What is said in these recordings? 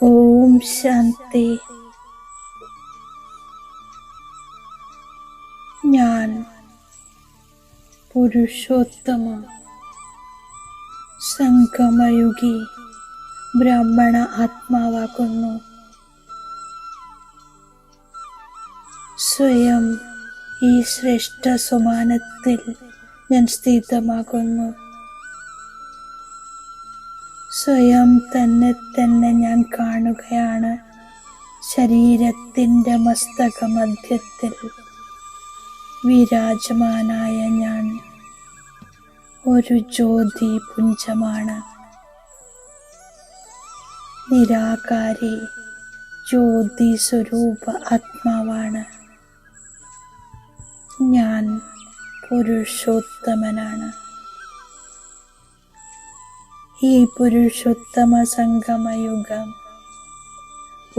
ഓം ശാന്തി. ഞാൻ പുരുഷോത്തമ സംഗമയുഗി ബ്രാഹ്മണ ആത്മാവാകുന്നു. സ്വയം ഈ ശ്രേഷ്ഠ സമാനത്തിൽ ഞാൻ സ്ഥിതമാകുന്നു. സ്വയം തന്നെ ഞാൻ കാണുകയാണ്. ശരീരത്തിൻ്റെ മസ്തക മധ്യത്തിൽ വിരാജമാനായ ഞാൻ ഒരു ജ്യോതി പുഞ്ചമാണ്. നിരാകാരി ജ്യോതി സ്വരൂപ ആത്മാവാണ്. ഞാൻ പുരുഷോത്തമനാണ്. ഈ പുരുഷോത്തമ സംഗമയുഗം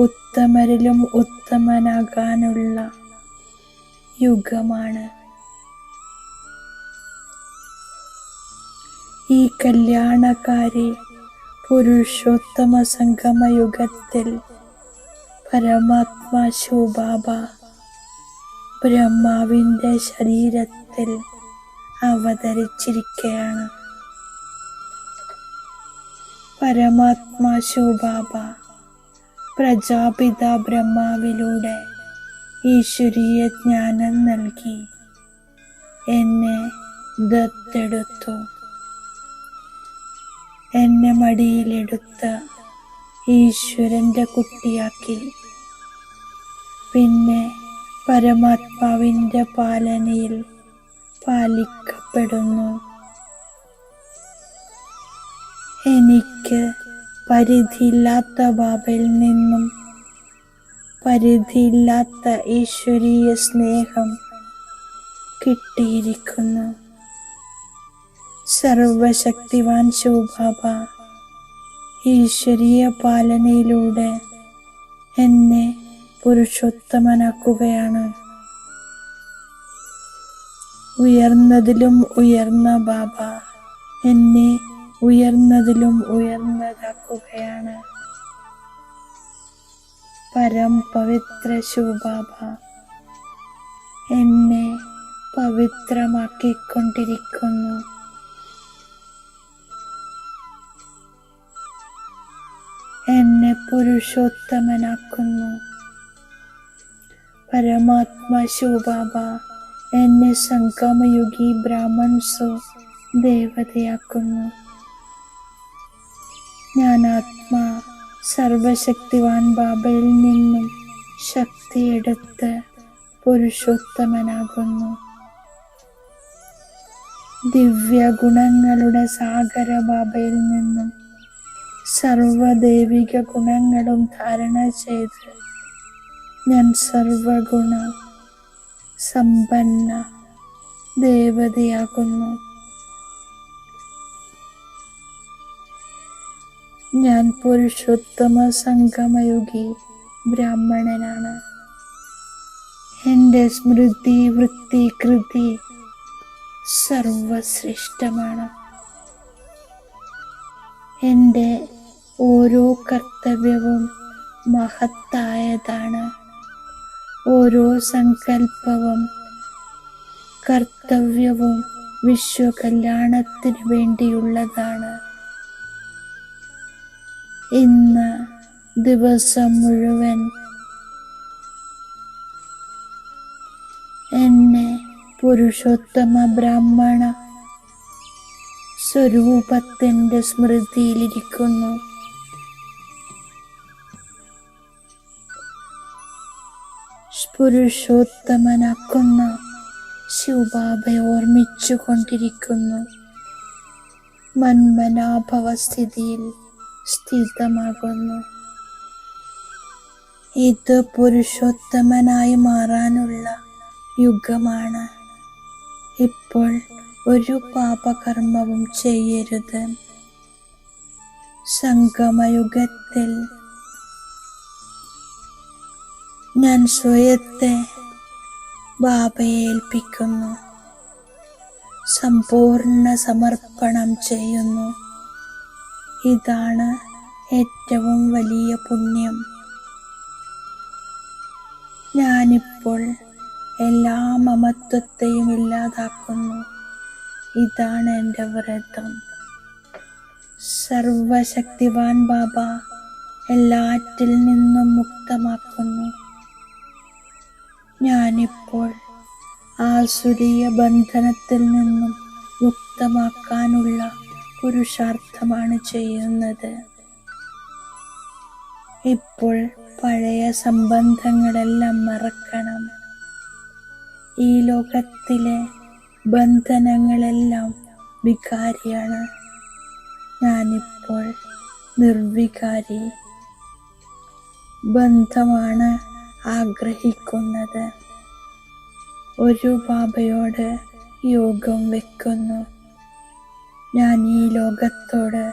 ഉത്തമരിലും ഉത്തമനാകാനുള്ള യുഗമാണ്. ഈ കല്യാണകാരി പുരുഷോത്തമ സംഗമയുഗത്തിൽ പരമാത്മാ ശിവബാബ ബ്രഹ്മാവിൻ്റെ ശരീരത്തിൽ അവതരിച്ചിരിക്കുകയാണ്. പരമാത്മാ ശിവബാബ പ്രജാപിത ബ്രഹ്മാവിലൂടെ ഈശ്വരീയ ജ്ഞാനം നൽകി എന്നെ ദത്തെടുത്തു. എന്നെ മടിയിലെടുത്ത് ഈശ്വരൻ്റെ കുട്ടിയാക്കി. പിന്നെ പരമാത്മാവിൻ്റെ പാലനയിൽ പാലിക്കപ്പെടുന്നു. എനിക്ക് പരിധിയില്ലാത്ത ബാബയിൽ നിന്നും പരിധിയില്ലാത്ത ഈശ്വരീയ സ്നേഹം കിട്ടിയിരിക്കുന്നു. സർവശക്തിവാൻ ശിവബാബ ഈശ്വരീയ പാലനയിലൂടെ എന്നെ പുരുഷോത്തമനാക്കുകയാണ്. ഉയർന്നതിലും ഉയർന്ന ബാബ എന്നെ ഉയർന്നതിലും ഉയർന്നതാക്കുകയാണ്. പരം പവിത്ര ശിവബാബ എന്നെ പവിത്രമാക്കിക്കൊണ്ടിരിക്കുന്നു. എന്നെ പുരുഷോത്തമനാക്കുന്നു. പരമാത്മാ ശിവബാബ എന്നെ സംഗമയുഗി ബ്രാഹ്മൺസോ ദേവതയാക്കുന്നു. ഞാൻ ആത്മാ സർവശക്തിവാൻ ബാബയിൽ നിന്നും ശക്തിയെടുത്ത് പുരുഷോത്തമനാകുന്നു. ദിവ്യ ഗുണങ്ങളുടെ സാഗര ബാബയിൽ നിന്നും സർവദൈവിക ഗുണങ്ങളും ധാരണ ചെയ്ത് ഞാൻ സർവഗുണ സമ്പന്ന ദേവതയാകുന്നു. ഞാൻ പുരുഷോത്തമ സംഗമയുഗി ബ്രാഹ്മണനാണ്. എൻ്റെ സ്മൃതി വൃത്തി കൃതി സർവശ്രേഷ്ഠമാണ്. എൻ്റെ ഓരോ കർത്തവ്യവും മഹത്തായതാണ്. ഓരോ സങ്കല്പവും കർത്തവ്യവും വിശ്വകല്യാണത്തിന് വേണ്ടിയുള്ളതാണ്. ഇന്ന് ദിവസം മുഴുവൻ എന്നെ പുരുഷോത്തമ ബ്രാഹ്മണ സ്വരൂപത്തിൻ്റെ സ്മൃതിയിലിരിക്കുന്നു. പുരുഷോത്തമനാക്കുന്ന ശിവബാബയെ ഓർമ്മിച്ചു കൊണ്ടിരിക്കുന്നു. മന്മനാഭവസ്ഥിതിയിൽ സ്ഥിതമാകുന്നു. ഇത് പുരുഷോത്തമനായി മാറാനുള്ള യുഗമാണ്. ഇപ്പോൾ ഒരു പാപകർമ്മവും ചെയ്യരുത്. സംഗമയുഗത്തിൽ ഞാൻ സ്വയത്തെ ബാബയെ ഏൽപ്പിക്കുന്നു. സമ്പൂർണ്ണ സമർപ്പണം ചെയ്യുന്നു. ഇതാണ് ഏറ്റവും വലിയ പുണ്യം. ഞാനിപ്പോൾ എല്ലാ മമത്വത്തെയും ഇല്ലാതാക്കുന്നു. ഇതാണ് എൻ്റെ വ്രതം. സർവശക്തിവാൻ ബാബ എല്ലാറ്റിൽ നിന്നും മുക്തമാക്കുന്നു. ഞാനിപ്പോൾ ആസുരീയ ബന്ധനത്തിൽ നിന്നും മുക്തമാക്കാനുള്ള പുരുഷാർത്ഥമാണ് ചെയ്യുന്നത്. ഇപ്പോൾ പഴയ സംബന്ധങ്ങളെല്ലാം മറക്കണം. ഈ ലോകത്തിലെ ബന്ധനങ്ങളെല്ലാം വികാരിയാണ്. ഞാനിപ്പോൾ നിർവികാരി. ബന്ധമാണ് ആഗ്രഹിക്കുന്നത്. ഒരു ബാബയോട് യോഗം വെക്കുന്നു. ഞാൻ ഈ ലോകത്തോട്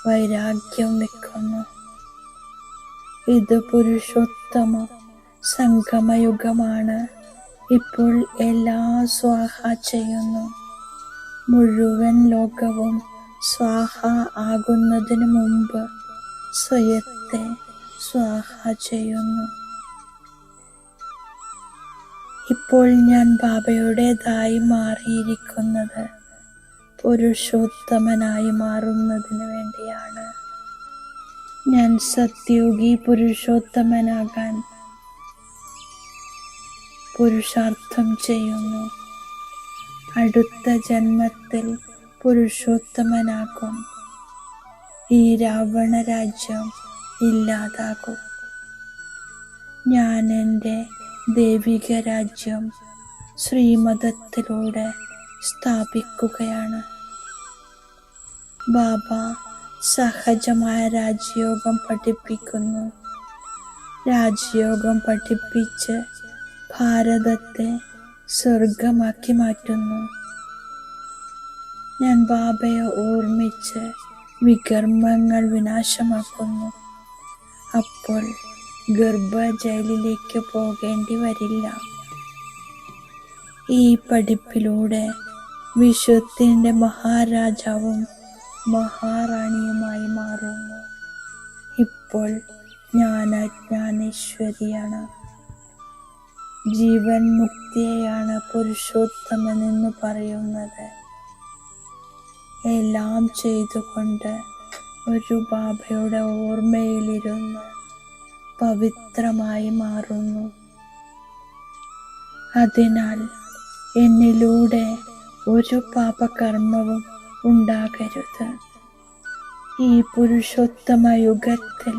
വൈരാഗ്യം വെക്കുന്നു. ഇത് പുരുഷോത്തമ സംഗമയുഗമാണ്. ഇപ്പോൾ എല്ലാ സ്വാഹ ചെയ്യുന്നു. മുഴുവൻ ലോകവും സ്വാഹ ആകുന്നതിനു മുമ്പ് സ്വയത്തെ സ്വാഹ ചെയ്യുന്നു. ഇപ്പോൾ ഞാൻ ബാബയുടേതായി മാറിയിരിക്കുന്നത് പുരുഷോത്തമനായി മാറുന്നതിന് വേണ്ടിയാണ്. ഞാൻ സത്യുഗി പുരുഷോത്തമനാകാൻ പുരുഷാർത്ഥം ചെയ്യുന്നു. അടുത്ത ജന്മത്തിൽ പുരുഷോത്തമനാകും. ഈ രാവണ രാജ്യം ഇല്ലാതാകും. ഞാൻ എൻ്റെ ദൈവിക രാജ്യം ശ്രീമതത്തിലൂടെ സ്ഥാപിക്കുകയാണ്. ബാബ സഹജമായ രാജയോഗം പഠിപ്പിക്കുന്നു. രാജയോഗം പഠിപ്പിച്ച് ഭാരതത്തെ സ്വർഗമാക്കി മാറ്റുന്നു. ഞാൻ ബാബയെ ഓർമ്മിച്ച് വികർമ്മങ്ങൾ വിനാശമാക്കുന്നു. അപ്പോൾ ഗർഭജയിലിലേക്ക് പോകേണ്ടി വരില്ല. ഈ പഠിപ്പിലൂടെ വിശ്വത്തിൻ്റെ മഹാരാജാവും മഹാറാണിയുമായി മാറുന്നു. ഇപ്പോൾ ഞാൻ ജ്ഞാനേശ്വരിയാണ്. ജീവൻ മുക്തിയെയാണ് പുരുഷോത്തമനെന്ന് പറയുന്നത്. എല്ലാം ചെയ്തുകൊണ്ട് ഒരു ബാബയുടെ ഓർമ്മയിലിരുന്ന് പവിത്രമായി മാറുന്നു. അതിനാൽ എന്നിലൂടെ ഒരു പാപകർമ്മവും ഉണ്ടാകരുത്. ഈ പുരുഷോത്തമ യുഗത്തിൽ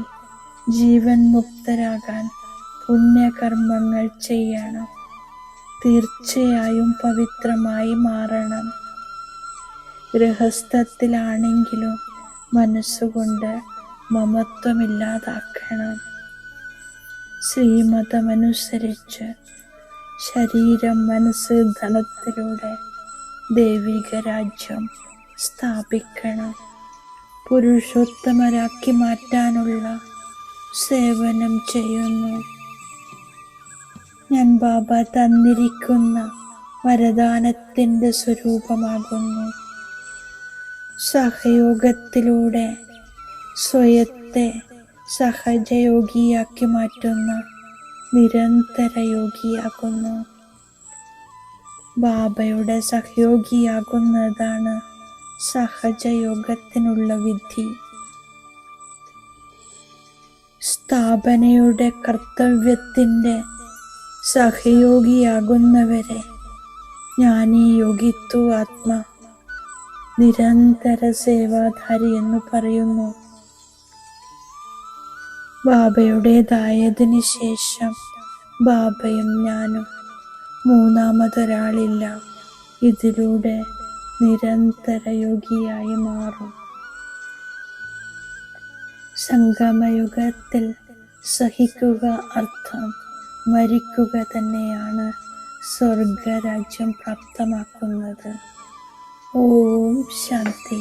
ജീവൻ മുക്തരാകാൻ പുണ്യകർമ്മങ്ങൾ ചെയ്യണം. തീർച്ചയായും പവിത്രമായി മാറണം. ഗൃഹസ്ഥത്തിലാണെങ്കിലും മനസ്സുകൊണ്ട് മമത്വമില്ലാതാക്കണം. ശ്രീമതമനുസരിച്ച് ശരീരം മനസ്സ് ധനത്തിലൂടെ ദൈവിക രാജ്യം സ്ഥാപിക്കണം. പുരുഷോത്തമരാക്കി മാറ്റാനുള്ള സേവനം ചെയ്യുന്നു. ഞാൻ ബാബ തന്നിരിക്കുന്ന വരദാനത്തിൻ്റെ സ്വരൂപമാകുന്നു. സഹയോഗത്തിലൂടെ സ്വയത്തെ സഹജയോഗിയാക്കി മാറ്റുന്ന നിരന്തര യോഗിയാകുന്നു. ബാബയുടെ സഹയോഗിയാകുന്നതാണ് സഹജയോഗത്തിനുള്ള വിധി. സ്ഥാപനയുടെ കർത്തവ്യത്തിൻ്റെ സഹയോഗിയാകുന്നവരെ ജ്ഞാനി യോഗിത്വ ആത്മ നിരന്തര സേവാധാരി എന്ന് പറയുന്നു. ബാബയുടേതായതിനു ശേഷം ബാബയും ഞാനും മൂന്നാമതൊരാളില്ല. ഇതിലൂടെ നിരന്തര യോഗിയായി മാറും. സംഗമയുഗത്തിൽ സഹിക്കുക അർത്ഥം മരിക്കുക തന്നെയാണ് സ്വർഗരാജ്യം പ്രാപ്തമാക്കുന്നത്. ഓം ശാന്തി.